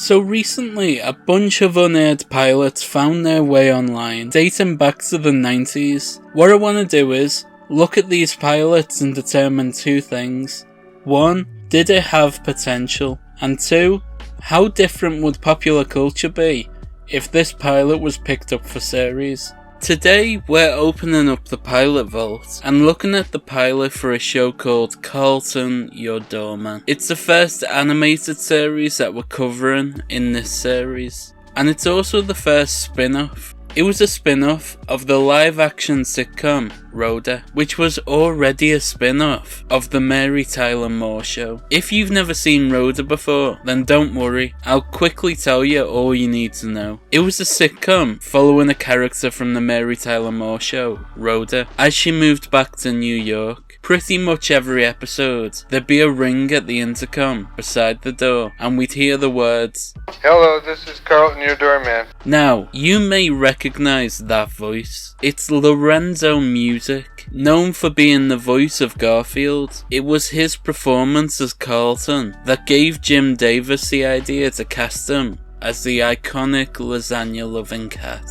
So recently, a bunch of unaired pilots found their way online, dating back to the 90s. What I want to do is look at these pilots and determine two things. 1. Did it have potential? And 2. How different would popular culture be if this pilot was picked up for series? Today we're opening up the pilot vault and looking at the pilot for a show called Carlton, Your Doorman. It's the first animated series that we're covering in this series, and it's also the first spin-off. It was a spin-off of the live-action sitcom Rhoda, which was already a spin-off of the Mary Tyler Moore Show. If you've never seen Rhoda before, then don't worry, I'll quickly tell you all you need to know. It was a sitcom following a character from the Mary Tyler Moore Show, Rhoda, as she moved back to New York. Pretty much every episode, there'd be a ring at the intercom beside the door, and we'd hear the words, "Hello, this is Carlton, your doorman." Now, you may recognise that voice. It's Lorenzo Music, known for being the voice of Garfield. It was his performance as Carlton that gave Jim Davis the idea to cast him as the iconic lasagna-loving cat.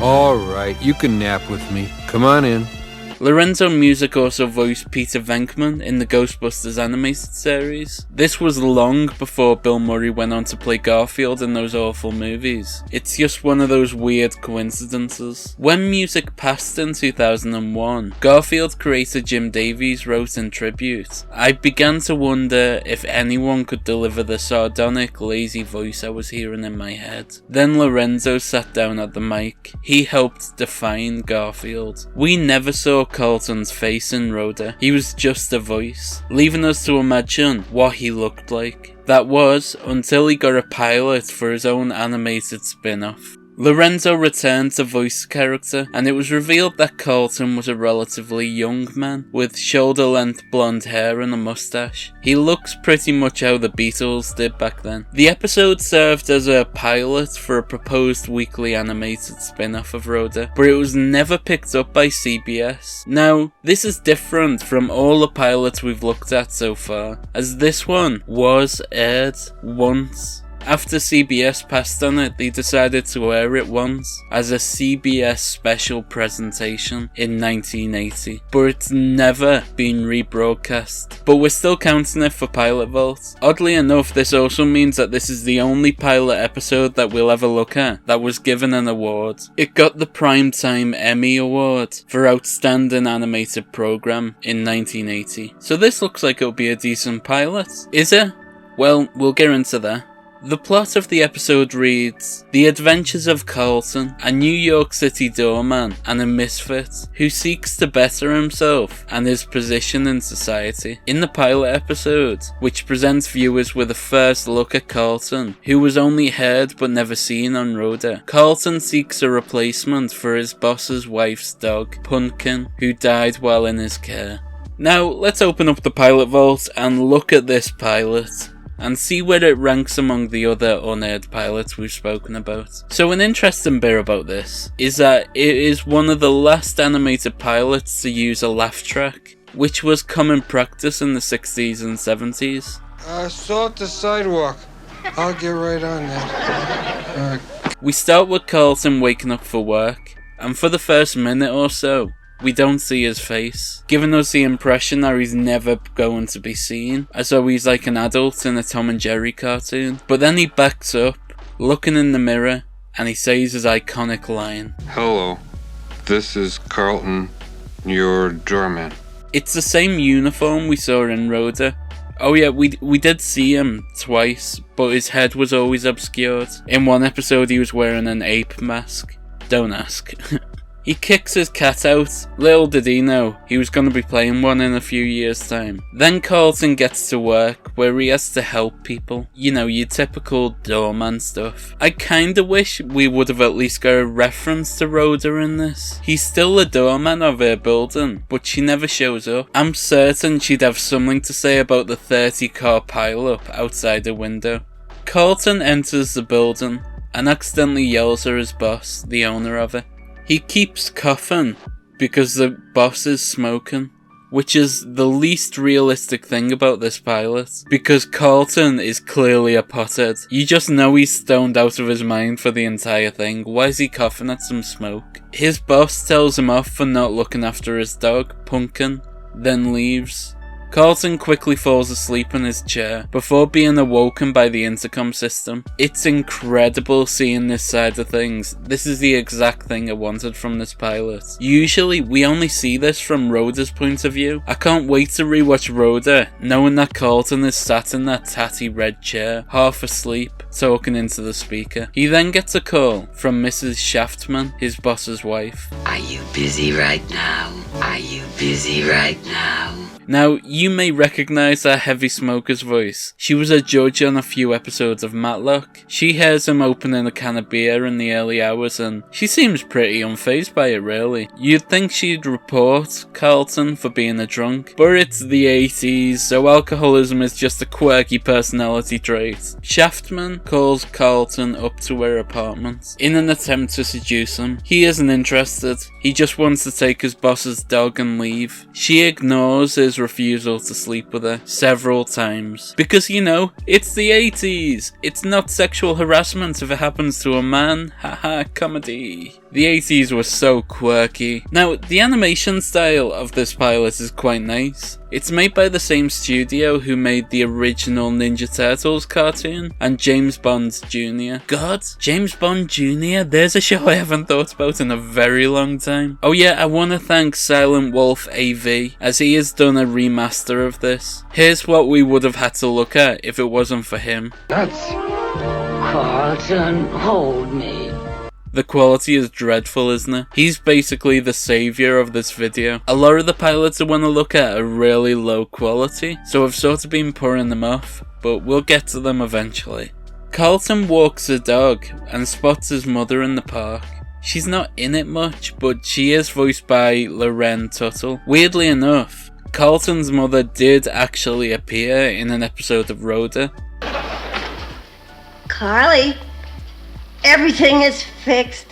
Alright, you can nap with me. Come on in. Lorenzo Music also voiced Peter Venkman in the Ghostbusters animated series. This was long before Bill Murray went on to play Garfield in those awful movies. It's just one of those weird coincidences. When Music passed in 2001, Garfield creator Jim Davies wrote in tribute, "I began to wonder if anyone could deliver the sardonic, lazy voice I was hearing in my head." Then Lorenzo sat down at the mic. He helped define Garfield. We never saw Carlton's face in Rhoda. He was just a voice, leaving us to imagine what he looked like. That was until he got a pilot for his own animated spin-off. Lorenzo returned to voice the character, and it was revealed that Carlton was a relatively young man, with shoulder-length blonde hair and a mustache. He looks pretty much how the Beatles did back then. The episode served as a pilot for a proposed weekly animated spin-off of Rhoda, but it was never picked up by CBS. Now, this is different from all the pilots we've looked at so far, as this one was aired once. After CBS passed on it, they decided to air it once as a CBS special presentation in 1980, but it's never been rebroadcast. But we're still counting it for Pilot Vault. Oddly enough, this also means that this is the only pilot episode that we'll ever look at that was given an award. It got the Primetime Emmy Award for Outstanding Animated Program in 1980. So this looks like it'll be a decent pilot. Is it? Well, we'll get into that. The plot of the episode reads, the adventures of Carlton, a New York City doorman and a misfit who seeks to better himself and his position in society. In the pilot episode, which presents viewers with a first look at Carlton, who was only heard but never seen on Rhoda, Carlton seeks a replacement for his boss's wife's dog, Pumpkin, who died while in his care. Now, let's open up the pilot vault and look at this pilot and see where it ranks among the other unaired pilots we've spoken about. So an interesting bit about this is that it is one of the last animated pilots to use a laugh track, which was common practice in the 60s and 70s. Salt the sidewalk. I'll get right on that. We start with Carlton waking up for work, and for the first minute or so, we don't see his face, giving us the impression that he's never going to be seen, as though he's like an adult in a Tom and Jerry cartoon. But then he backs up, looking in the mirror, and he says his iconic line. "Hello, this is Carlton, your doorman." It's the same uniform we saw in Rhoda. Oh yeah, we did see him twice, but his head was always obscured. In one episode he was wearing an ape mask. Don't ask. He kicks his cat out. Little did he know he was going to be playing one in a few years' time. Then Carlton gets to work where he has to help people. You know, your typical doorman stuff. I kinda wish we would have at least got a reference to Rhoda in this. He's still the doorman of her building, but she never shows up. I'm certain she'd have something to say about the 30-car pile-up outside the window. Carlton enters the building and accidentally yells at his boss, the owner of it. He keeps coughing because the boss is smoking. which is the least realistic thing about this pilot, because Carlton is clearly a pothead. You just know he's stoned out of his mind for the entire thing. Why is he coughing at some smoke? His boss tells him off for not looking after his dog, Pumpkin, then leaves. Carlton quickly falls asleep in his chair before being awoken by the intercom system. It's incredible seeing this side of things. This is the exact thing I wanted from this pilot. Usually we only see this from Rhoda's point of view. I can't wait to rewatch Rhoda, knowing that Carlton is sat in that tatty red chair, half asleep, talking into the speaker. He then gets a call from Mrs. Shaftman, his boss's wife. Are you busy right now? Are you busy right now? Now, you may recognise that heavy smoker's voice. She was a judge on a few episodes of Matlock. She hears him opening a can of beer in the early hours and she seems pretty unfazed by it really. You'd think she'd report Carlton for being a drunk, but it's the 80s, so alcoholism is just a quirky personality trait. Shaftman calls Carlton up to her apartment in an attempt to seduce him. He isn't interested, he just wants to take his boss's dog and leave. She ignores his refusal to sleep with her several times because, you know, it's the 80s. It's not sexual harassment if it happens to a man. Haha, comedy. The 80s was so quirky. Now, the animation style of this pilot is quite nice. It's made by the same studio who made the original Ninja Turtles cartoon and James Bond Jr. God, James Bond Jr.? There's a show I haven't thought about in a very long time. Oh yeah, I want to thank Silent Wolf AV as he has done a remaster of this. Here's what we would have had to look at if it wasn't for him. Nuts. Carlton, hold me. The quality is dreadful, isn't it? He's basically the saviour of this video. A lot of the pilots I want to look at are really low quality, so I've sort of been pouring them off, but we'll get to them eventually. Carlton walks a dog and spots his mother in the park. She's not in it much, but she is voiced by Loren Tuttle. Weirdly enough, Carlton's mother did actually appear in an episode of Rhoda. Carly, everything is fixed.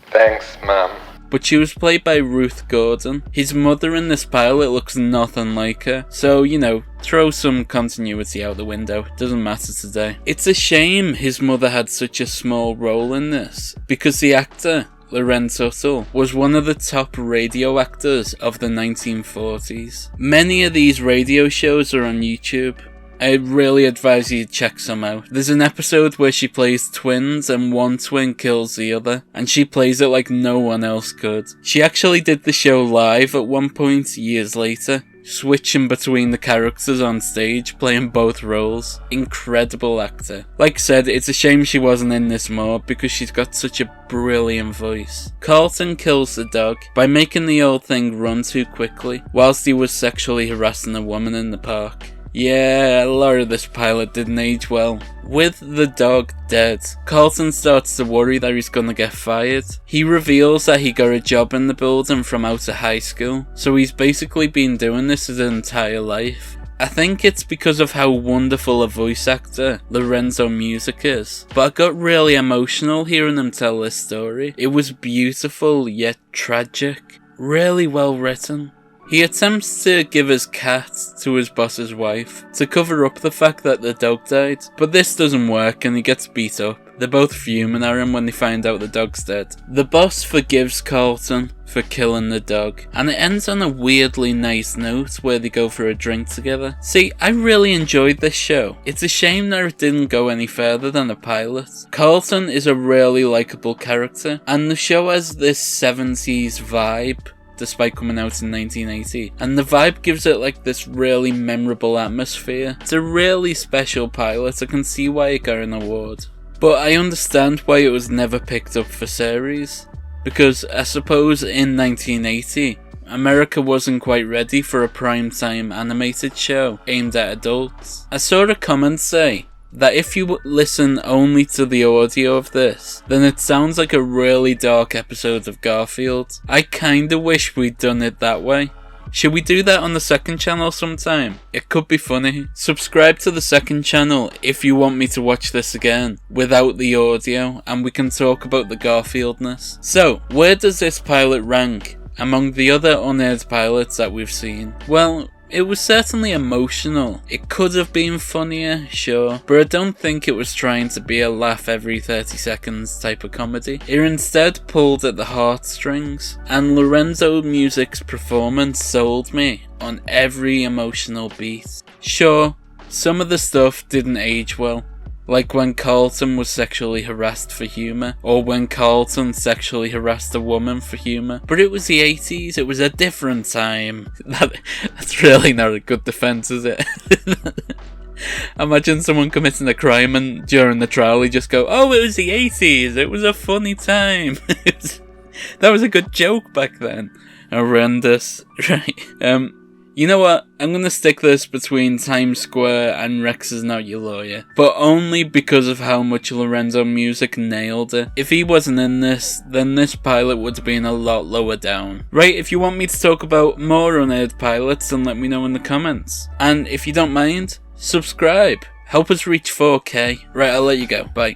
Thanks, Mom. But she was played by Ruth Gordon. His mother in this pilot looks nothing like her, so, you know, throw some continuity out the window. Doesn't matter today. It's a shame his mother had such a small role in this, because the actor, Loren Tuttle, was one of the top radio actors of the 1940s. Many of these radio shows are on YouTube. I really advise you to check some out. There's an episode where she plays twins and one twin kills the other, and she plays it like no one else could. She actually did the show live at one point years later, switching between the characters on stage, playing both roles. Incredible actor. Like I said, it's a shame she wasn't in this more because she's got such a brilliant voice. Carlton kills the dog by making the old thing run too quickly whilst he was sexually harassing a woman in the park. Yeah, a lot of this pilot didn't age well. With the dog dead, Carlton starts to worry that he's gonna get fired. He reveals that he got a job in the building from out of high school, so he's basically been doing this his entire life. I think it's because of how wonderful a voice actor Lorenzo Music is, but I got really emotional hearing him tell this story. It was beautiful yet tragic, really well written. He attempts to give his cat to his boss's wife to cover up the fact that the dog died, but this doesn't work and he gets beat up. They're both fuming at him when they find out the dog's dead. The boss forgives Carlton for killing the dog, and it ends on a weirdly nice note where they go for a drink together. See, I really enjoyed this show. It's a shame that it didn't go any further than a pilot. Carlton is a really likeable character, and the show has this 70s vibe despite coming out in 1980, and the vibe gives it like this really memorable atmosphere. It's a really special pilot. I can see why it got an award, but I understand why it was never picked up for series, because I suppose in 1980 America wasn't quite ready for a primetime animated show aimed at adults. I saw a comment say that if you listen only to the audio of this, then it sounds like a really dark episode of Garfield. I kinda wish we'd done it that way. Should we do that on the second channel sometime? It could be funny. Subscribe to the second channel if you want me to watch this again without the audio, and we can talk about the Garfieldness. So, where does this pilot rank among the other unaired pilots that we've seen? Well, it was certainly emotional. It could have been funnier, sure, but I don't think it was trying to be a laugh every 30 seconds type of comedy. It instead pulled at the heartstrings, and Lorenzo Music's performance sold me on every emotional beat. Sure, some of the stuff didn't age well, like when Carlton was sexually harassed for humour, or when Carlton sexually harassed a woman for humour. But it was the 80s, it was a different time. That's really not a good defence, is it? Imagine someone committing a crime and during the trial they just go, oh, it was the 80s, it was a funny time. That was a good joke back then. Horrendous. Right. You know what? I'm gonna stick this between Times Square and Rex Is Not Your Lawyer, but only because of how much Lorenzo Music nailed it. If he wasn't in this, then this pilot would have been a lot lower down. Right, if you want me to talk about more unaired pilots, then let me know in the comments. And if you don't mind, subscribe. Help us reach 4K. Right, I'll let you go. Bye.